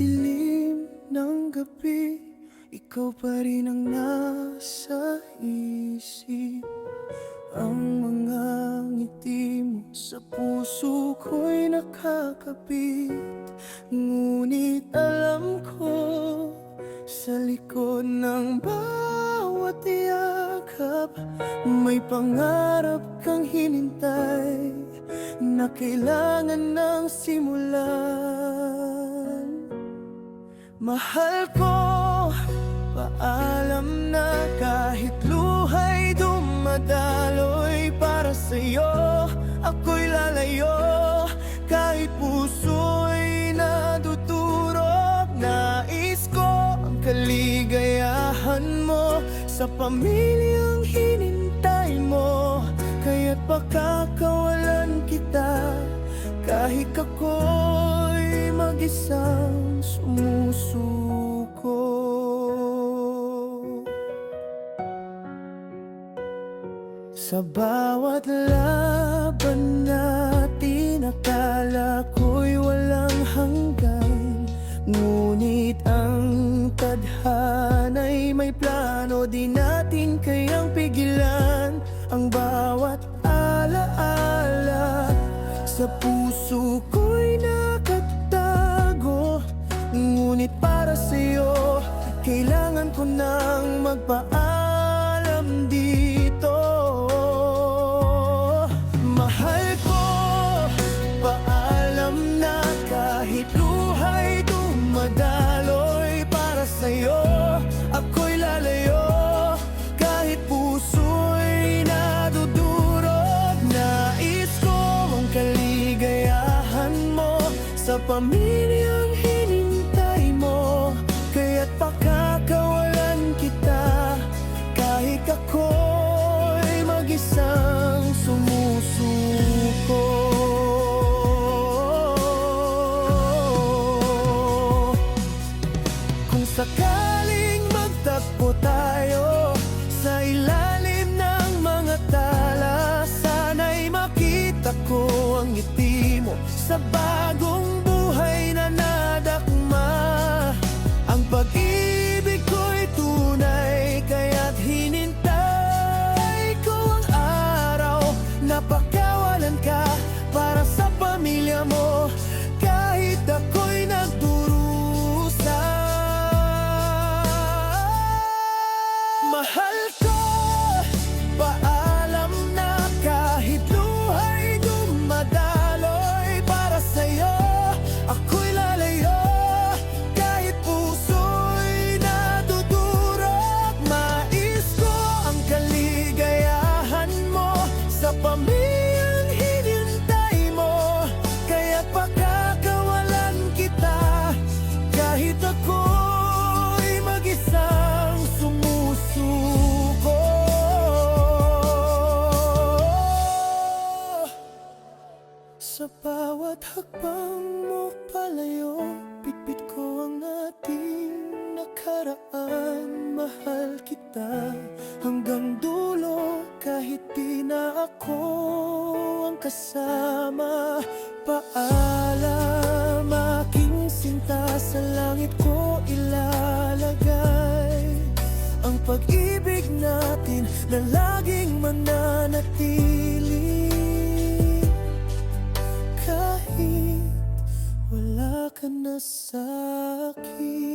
dilim ng gabi, ikaw pa rin ang nasa isip. Ang mga ngiti mo sa puso ko'y nakakapit. Ngunit alam ko, sa likod ng bawat yakap, may pangarap kang hinintay na kailangan ng simulan. Mahal ko, paalam na kahit luha'y dumadaloy para sa'yo, ako'y lalayo. Kahit puso'y nadudurog, nais ko ang kaligayahan mo sa pamilyang hinintay mo. Kaya't pakakawalan kita kahit ako'y mag-isang sumusuko. Sa bawat laban natin, akala ko'y walang hanggan. Ngunit ang tadhana'y may plano, di natin kayang pigilan. Ang bawat alaala sa puso ko'y nakatago. Ngunit para sa'yo, kailangan ko nang magpaalam dito. Mahal ko, paalam na kahit luha'y dumadaloy para sa'yo, ako'y lalayo. Kahit puso'y nadudurog, nais ko ang kaligayahan mo sa pamilyang hinintay mo. Kaya't pakakawalan kita kahit ako'y mag-isang sumusuko. Kung sakaling magtagpo tayo sa ilalim ng mga tala, sana'y makita ko ang ngiti mo sa bagong buhay na nadakma. Ang pag-ibig ko'y tunay, kaya't hinintay ko ang araw na pagkawalan ka para sa pamilya mo. Kahit ako'y nagdurusa, mahal ko, paalam na kahit luha'y dumadaloy para sa'yo, ako'y lalayo. Kahit puso'y nadudurog, mais ko ang kaligayahan mo sa pamilyang hinintay mo. Kaya't pakakawalan kita kahit ako'y mag-isang sumusuko. Sa bawat hakbang mo palayo, bitbit ko ang ating nakaraan. Mahal kita hanggang dulo, kahit di na ako ang kasama. Paalam aking sinta, sa langit ko ilalagay ang pag-ibig natin na laging mananatili. Kahit wala ka na sa'kin.